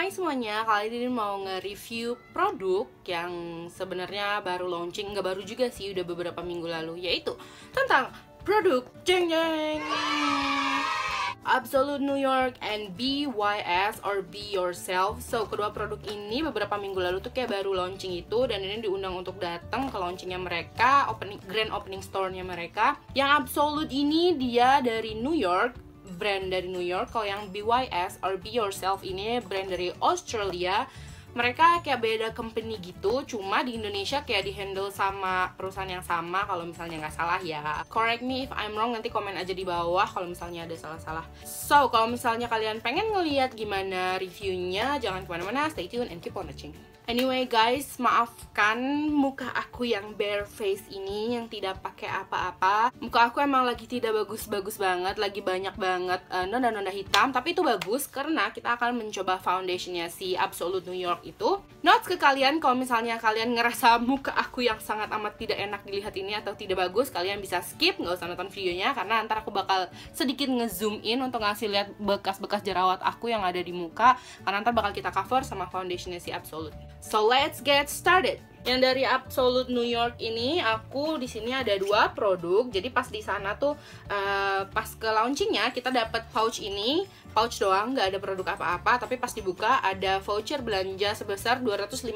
Hai semuanya, kali ini mau nge-review produk yang sebenarnya baru launching, nggak baru juga sih, udah beberapa minggu lalu, yaitu tentang produk jeng jeng Absolute New York and BYS or Be Yourself. So, kedua produk ini beberapa minggu lalu tuh kayak baru launching itu, dan ini diundang untuk datang ke launchingnya mereka, grand opening store-nya mereka. Yang Absolute ini dia dari New York, brand dari New York. Kalau yang BYS or Be Yourself ini brand dari Australia. Mereka kayak beda company gitu, cuma di Indonesia kayak di-handle sama perusahaan yang sama kalau misalnya nggak salah ya. Correct me if I'm wrong, nanti komen aja di bawah kalau misalnya ada salah-salah. So, kalau misalnya kalian pengen ngeliat gimana reviewnya, jangan kemana-mana, stay tune and keep on watching. Anyway guys, maafkan muka aku yang bare face ini, yang tidak pakai apa-apa. Muka aku emang lagi tidak bagus-bagus banget, lagi banyak banget noda-noda hitam. Tapi itu bagus karena kita akan mencoba foundationnya si Absolute New York itu. Notes ke kalian, kalau misalnya kalian ngerasa muka aku yang sangat amat tidak enak dilihat ini atau tidak bagus, kalian bisa skip, nggak usah nonton videonya. Karena ntar aku bakal sedikit nge-zoom in untuk ngasih lihat bekas-bekas jerawat aku yang ada di muka. Karena ntar bakal kita cover sama foundationnya si Absolute. So let's get started. Yang dari Absolute New York ini, aku di sini ada dua produk. Jadi pas di sana tuh pas ke launchingnya kita dapat pouch ini, pouch doang, nggak ada produk apa-apa. Tapi pas dibuka ada voucher belanja sebesar 250.000.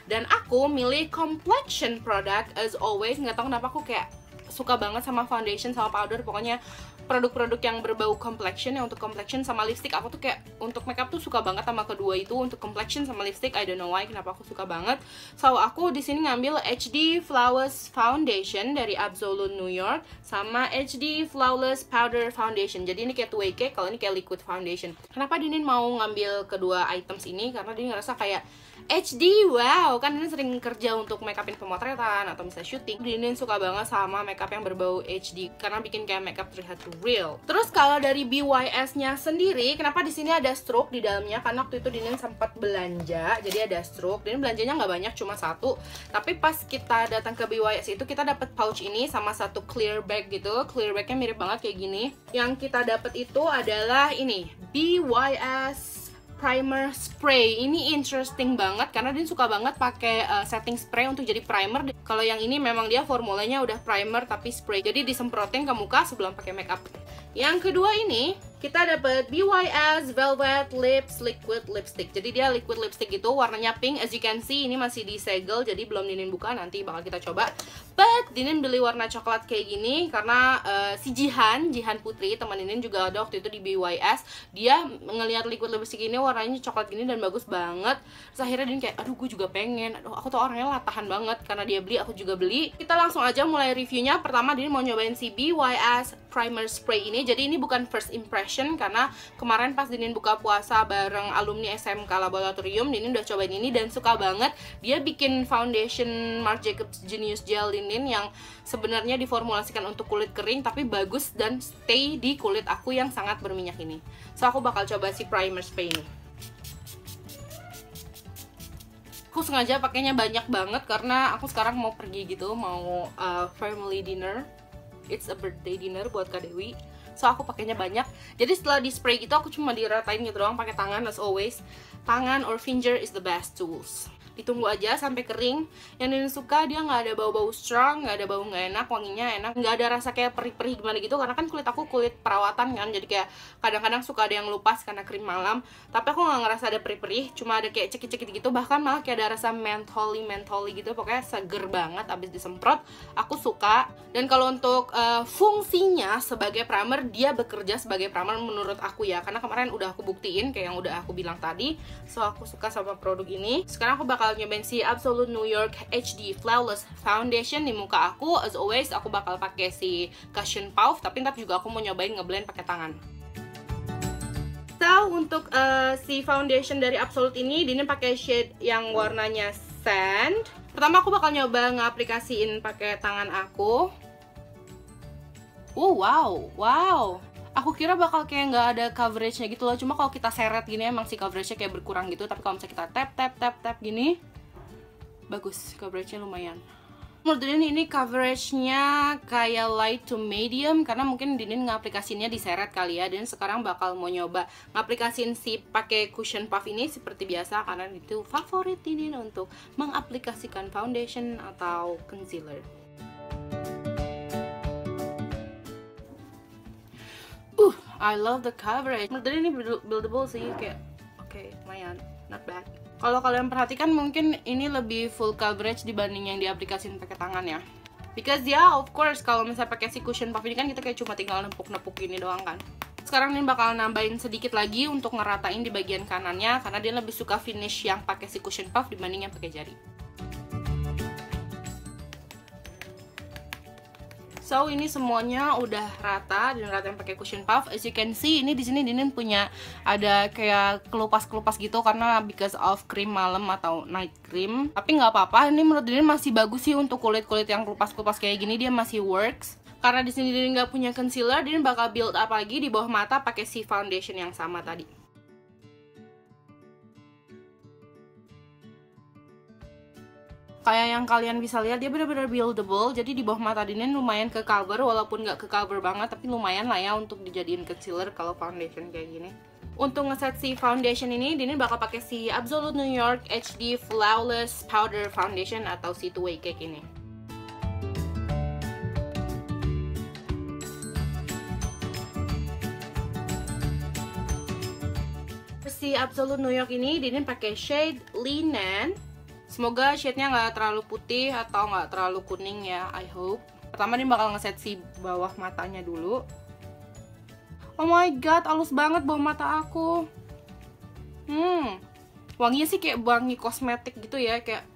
Dan aku milih complexion product as always. Nggak tahu kenapa aku kayak suka banget sama foundation sama powder, pokoknya produk-produk yang berbau complexion. Ya, untuk complexion sama lipstick aku tuh kayak untuk makeup tuh suka banget sama kedua itu. Untuk complexion sama lipstick, I don't know why kenapa aku suka banget. So aku di sini ngambil HD Flawless Foundation dari Absolute New York sama HD Flawless Powder Foundation. Jadi ini kayak 2way cake, kalau ini kayak liquid foundation. Kenapa Dinin mau ngambil kedua items ini? Karena Dinin ngerasa kayak HD, wow, kan Dinin sering kerja untuk makeupin pemotretan atau misalnya syuting. Dinin suka banget sama makeup yang berbau HD karena bikin kayak makeup terlihat real. Terus kalau dari BYS-nya sendiri, kenapa di sini ada stroke di dalamnya? Karena waktu itu Dinin sempat belanja, jadi ada stroke. Dinin belanjanya nggak banyak, cuma satu. Tapi pas kita datang ke BYS itu kita dapat pouch ini sama satu clear bag gitu. Clear bagnya mirip banget kayak gini. Yang kita dapat itu adalah ini, BYS primer spray. Ini interesting banget karena dia suka banget pakai setting spray untuk jadi primer. Kalau yang ini memang dia formulanya udah primer tapi spray, jadi disemprotin ke muka sebelum pakai makeup. Yang kedua ini kita dapat BYS Velvet Lips Liquid Lipstick. Jadi dia liquid lipstick gitu, warnanya pink. As you can see, ini masih disegel, jadi belum Dinin buka, nanti bakal kita coba. But Dinin beli warna coklat kayak gini karena si Jihan Putri, teman Dinin juga ada waktu itu di BYS. Dia ngelihat liquid lipstick ini warnanya coklat gini dan bagus banget. Terus akhirnya Dinin kayak, aduh gue juga pengen. Aduh, aku tuh orangnya latahan banget, karena dia beli, aku juga beli. Kita langsung aja mulai reviewnya. Pertama Dinin mau nyobain si BYS primer spray ini. Jadi ini bukan first impression, karena kemarin pas Dinin buka puasa bareng alumni SMK Laboratorium, Dinin udah cobain ini dan suka banget. Dia bikin foundation Marc Jacobs Genius Gel Dinin yang sebenarnya diformulasikan untuk kulit kering tapi bagus dan stay di kulit aku yang sangat berminyak ini. So aku bakal coba si primer spray ini. Aku sengaja pakainya banyak banget karena aku sekarang mau pergi gitu, mau family dinner. It's a birthday dinner buat Kak Dewi. So aku pakainya banyak. Jadi setelah di spray gitu aku cuma diratain gitu doang pakai tangan as always. Tangan or finger is the best tools. Ditunggu aja sampai kering. Yang Dinin suka dia nggak ada bau-bau strong, nggak ada bau nggak enak, wanginya enak, nggak ada rasa kayak perih-perih gimana gitu. Karena kan kulit aku kulit perawatan kan, jadi kayak kadang-kadang suka ada yang lupas karena krim malam. Tapi aku nggak ngerasa ada perih-perih, cuma ada kayak cekit-cekit gitu. Bahkan malah kayak ada rasa mentholy gitu. Pokoknya seger banget abis disemprot. Aku suka. Dan kalau untuk fungsinya sebagai primer, dia bekerja sebagai primer menurut aku ya. Karena kemarin udah aku buktiin kayak yang udah aku bilang tadi. So aku suka sama produk ini. Sekarang aku bakal nyobain si Absolute New York HD Flawless Foundation di muka aku. As always aku bakal pakai si cushion puff, tapi ntar juga aku mau nyobain ngeblend pakai tangan. So untuk si foundation dari Absolute ini, Dinin pakai shade yang warnanya sand. Pertama aku bakal nyoba ngaplikasiin pakai tangan aku. Wow. Aku kira bakal kayak nggak ada coveragenya gitu loh. Cuma kalau kita seret gini emang si coveragenya kayak berkurang gitu. Tapi kalau misalnya kita tap gini, bagus, coveragenya lumayan. Menurut Dinin ini coveragenya kayak light to medium, karena mungkin Dinin ngaplikasinya diseret kali ya. Dan sekarang bakal mau nyoba ngaplikasin si pakai cushion puff ini seperti biasa, karena itu favorit Dinin untuk mengaplikasikan foundation atau concealer. I love the coverage. Menurut Dinin ini buildable sih, kayak oke, lumayan, not bad. Kalau kalian perhatikan mungkin ini lebih full coverage dibanding yang diaplikasiin pakai tangan ya. Because ya, of course, kalau misalnya pakai si cushion puff ini kan kita kayak cuma tinggal nempuk-nempuk gini doang kan. Sekarang ini bakal nambahin sedikit lagi untuk ngeratain di bagian kanannya, karena dia lebih suka finish yang pakai si cushion puff dibanding yang pakai jari. So ini semuanya udah rata dan rata yang pakai cushion puff. As you can see, ini di sini Dinin punya ada kayak kelupas-kelupas gitu karena because of cream malam atau night cream. Tapi nggak apa-apa, ini menurut Dinin masih bagus sih untuk kulit-kulit yang kelupas-kelupas kayak gini, dia masih works. Karena di sini Dinin nggak punya concealer, Dinin bakal build up lagi di bawah mata pakai si foundation yang sama tadi. Kayak yang kalian bisa lihat, dia benar-benar buildable. Jadi di bawah mata Dinin lumayan ke cover, walaupun nggak ke cover banget, tapi lumayan lah ya untuk dijadiin concealer kalau foundation kayak gini. Untuk ngeset si foundation ini, Dinin bakal pakai si Absolute New York HD Flawless Powder Foundation atau si Two Way Cake ini. Si Absolute New York ini Dinin pakai shade Linen. Semoga shade-nya nggak terlalu putih atau nggak terlalu kuning ya, I hope. Pertama dia bakal ngeset si bawah matanya dulu. Oh my god, halus banget bawah mata aku. Wanginya sih kayak wangi kosmetik gitu ya, kayak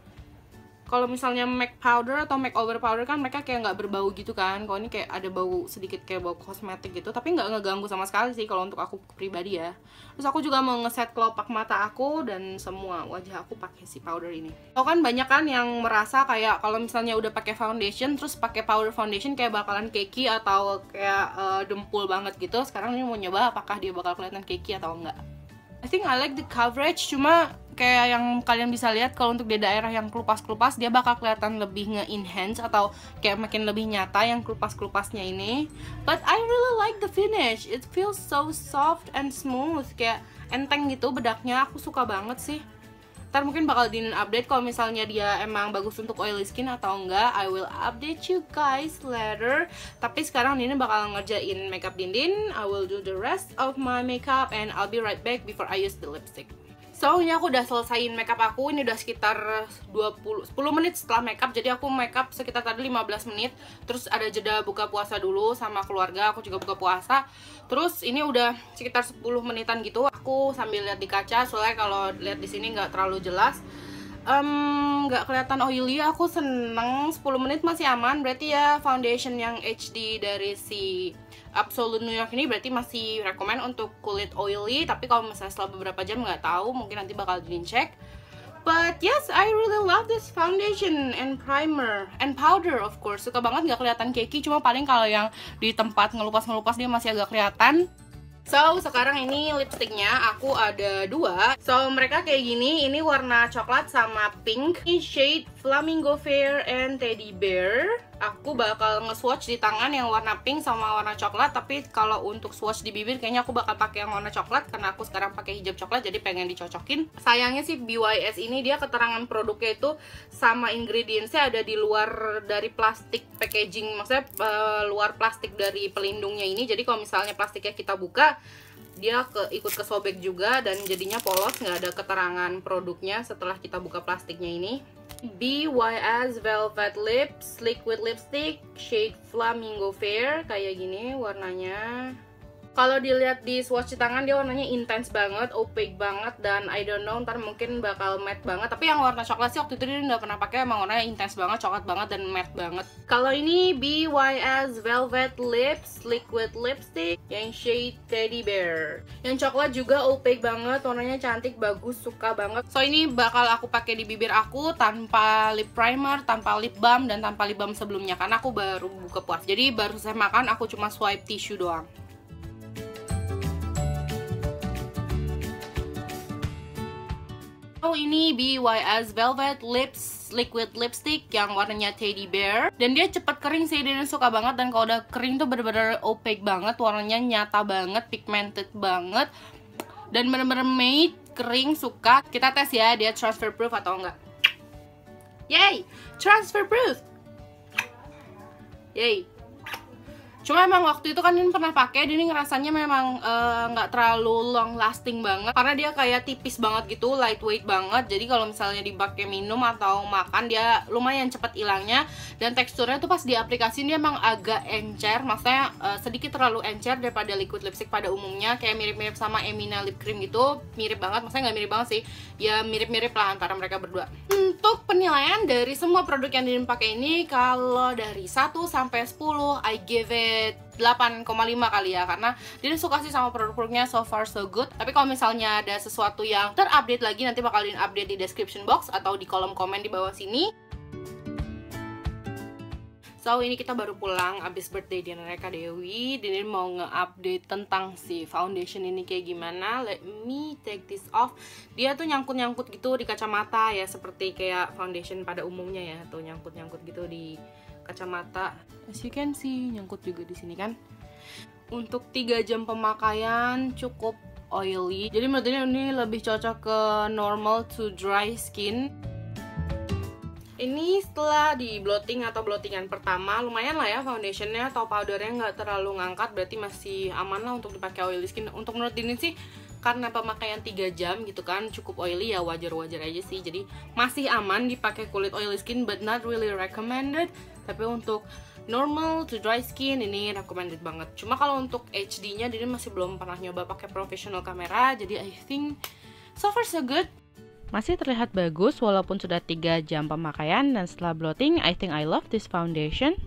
kalau misalnya MAC powder atau makeover powder kan mereka kayak nggak berbau gitu kan. Kalau ini kayak ada bau sedikit kayak bau kosmetik gitu, tapi nggak ngeganggu sama sekali sih kalau untuk aku pribadi ya. Terus aku juga mau ngeset kelopak mata aku dan semua wajah aku pakai si powder ini. Tau kan banyak kan yang merasa kayak kalau misalnya udah pakai foundation terus pakai powder foundation kayak bakalan cakey atau kayak dempul banget gitu. Sekarang ini mau nyoba apakah dia bakal kelihatan cakey atau enggak. I think I like the coverage, cuma kayak yang kalian bisa lihat kalau untuk di daerah yang kelupas-kelupas dia bakal kelihatan lebih nge-enhance atau kayak makin lebih nyata yang kelupas-kelupasnya ini. But I really like the finish. It feels so soft and smooth, kayak enteng gitu bedaknya. Aku suka banget sih. Ntar mungkin bakal Dinin update kalau misalnya dia emang bagus untuk oily skin atau enggak. I will update you guys later. Tapi sekarang Dinin bakal ngerjain makeup Dinin. I will do the rest of my makeup and I'll be right back before I use the lipstick. So ini aku udah selesaiin makeup aku, ini udah sekitar 10 menit setelah makeup. Jadi aku makeup sekitar tadi 15 menit. Terus ada jeda buka puasa dulu sama keluarga, aku juga buka puasa. Terus ini udah sekitar 10 menitan gitu. Aku sambil lihat di kaca, soalnya kalau lihat di sini nggak terlalu jelas. Nggak kelihatan oily, aku seneng. 10 menit masih aman, berarti ya foundation yang HD dari si Absolute New York ini berarti masih rekomend untuk kulit oily. Tapi kalau misalnya setelah beberapa jam nggak tahu, mungkin nanti bakal dicek. But yes, I really love this foundation and primer and powder of course. Suka banget, nggak kelihatan cakey, cuma paling kalau yang di tempat ngelupas-ngelupas dia masih agak kelihatan. So, sekarang ini lipsticknya aku ada dua. So, mereka kayak gini. Ini warna coklat sama pink. Ini shade Flamingo Fair and Teddy Bear. Aku bakal nge-swatch di tangan yang warna pink sama warna coklat. Tapi kalau untuk swatch di bibir kayaknya aku bakal pakai yang warna coklat, karena aku sekarang pakai hijab coklat jadi pengen dicocokin. Sayangnya sih BYS ini dia keterangan produknya itu sama ingredientsnya ada di luar dari plastik packaging. Maksudnya luar plastik dari pelindungnya ini. Jadi kalau misalnya plastiknya kita buka, dia ikut kesobek juga dan jadinya polos, nggak ada keterangan produknya setelah kita buka plastiknya ini. BYS Velvet Lips Liquid Lipstick shade Flamingo Fair, kayak gini warnanya. Kalau dilihat di swatch di tangan dia warnanya intens banget, opaque banget, dan I don't know ntar mungkin bakal matte banget. Tapi yang warna coklat sih waktu itu dia udah pernah pakai, emang warnanya intens banget, coklat banget dan matte banget. Kalau ini BYS Velvet Lips Liquid Lipstick yang shade Teddy Bear. Yang coklat juga opaque banget, warnanya cantik, bagus, suka banget. So ini bakal aku pakai di bibir aku tanpa lip primer, tanpa lip balm, dan tanpa lip balm sebelumnya karena aku baru buka puasa. Jadi baru saya makan, aku cuma swipe tisu doang. Ini BYS Velvet Lips liquid lipstick yang warnanya teddy bear. Dan dia cepet kering sih, Denen suka banget. Dan kalau udah kering tuh bener-bener opaque banget, warnanya nyata banget, pigmented banget, dan bener-bener matte, kering, suka. Kita tes ya, dia transfer proof atau enggak. Yay, transfer proof. Yay. Cuma emang waktu itu kan Din pernah pakai, Din ngerasanya memang nggak terlalu long lasting banget karena dia kayak tipis banget gitu, lightweight banget. Jadi kalau misalnya dipakai minum atau makan dia lumayan cepet hilangnya. Dan teksturnya tuh pas diaplikasiin dia emang agak encer, maksudnya sedikit terlalu encer daripada liquid lipstick pada umumnya. Kayak mirip-mirip sama Emina lip cream gitu, mirip banget. Maksudnya nggak mirip banget sih, ya mirip-mirip lah antara mereka berdua. Untuk penilaian dari semua produk yang Din pakai ini, kalau dari 1 sampai 10 I give it 8,5 kali ya, karena dia suka sih sama produk-produknya, so far so good. Tapi kalau misalnya ada sesuatu yang terupdate lagi, nanti bakal Din update di description box atau di kolom komen di bawah sini. So ini kita baru pulang abis birthday Dian Reka Dewi. Din mau nge-update tentang si foundation ini kayak gimana. Let me take this off. Dia tuh nyangkut-nyangkut gitu di kacamata ya, seperti kayak foundation pada umumnya ya, tuh nyangkut-nyangkut gitu di kacamata. As you can see, nyangkut juga di sini kan. Untuk 3 jam pemakaian cukup oily. Jadi menurut ini lebih cocok ke normal to dry skin. Ini setelah di blotting atau blottingan pertama, lumayan lah ya foundationnya atau powdernya nggak terlalu ngangkat, berarti masih aman lah untuk dipakai oily skin. Untuk menurut Dinin sih, karena pemakaian 3 jam gitu kan, cukup oily ya, wajar-wajar aja sih. Jadi masih aman dipakai kulit oily skin, but not really recommended. Tapi untuk normal to dry skin ini recommended banget. Cuma kalau untuk HD-nya Dinin masih belum pernah nyoba pakai professional kamera, jadi I think so far so good. Masih terlihat bagus walaupun sudah 3 jam pemakaian, dan setelah blotting, I think I love this foundation.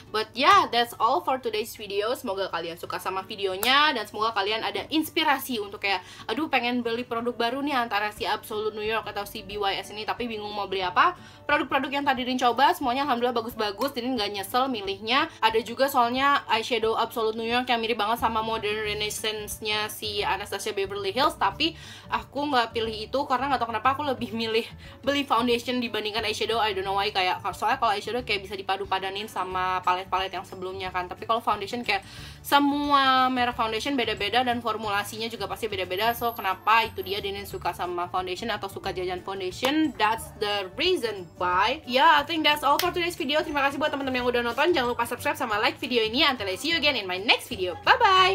But yeah, that's all for today's video. Semoga kalian suka sama videonya dan semoga kalian ada inspirasi untuk kayak, aduh pengen beli produk baru nih antara si Absolute New York atau si BYS ini, tapi bingung mau beli apa. Produk-produk yang tadi Din coba semuanya alhamdulillah bagus-bagus, Din nggak nyesel milihnya. Ada juga soalnya eyeshadow Absolute New York yang mirip banget sama Modern Renaissance-nya si Anastasia Beverly Hills, tapi aku nggak pilih itu karena nggak tahu kenapa aku lebih milih beli foundation dibandingkan eyeshadow. I don't know why, kayak soalnya kalau eyeshadow kayak bisa dipadu-padanin sama palet-palet yang sebelumnya kan, tapi kalau foundation kayak semua merek foundation beda-beda dan formulasinya juga pasti beda-beda. So kenapa itu dia Dinin suka sama foundation atau suka jajan foundation, that's the reason why. Yeah, I think that's all for today's video. Terima kasih buat teman-teman yang udah nonton. Jangan lupa subscribe sama like video ini. Until I see you again in my next video. Bye bye.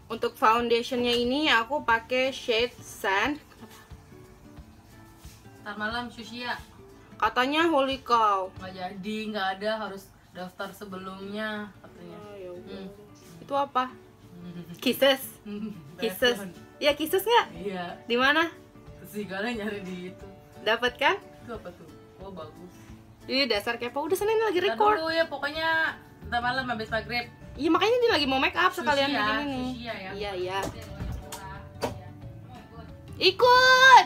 Untuk foundationnya ini aku pakai shade Sand. Ntar malam Sushia Katanya holy cow. nggak jadi, nggak ada, harus daftar sebelumnya katanya. Oh, ya itu apa? Kisses. Kisses. Ya kisses nggak? Iya. Di mana? Si kalian nyari di itu. Dapat kan? Itu apa tuh? Oh bagus. Ini dasar kepo. Udah sana ini lagi Ntar record. dulu ya, pokoknya ntar malam habis maghrib. Iya makanya dia lagi mau make up sekalian Sushi ya, begini nih. sushi ya. Iya iya. Iya. Ikut.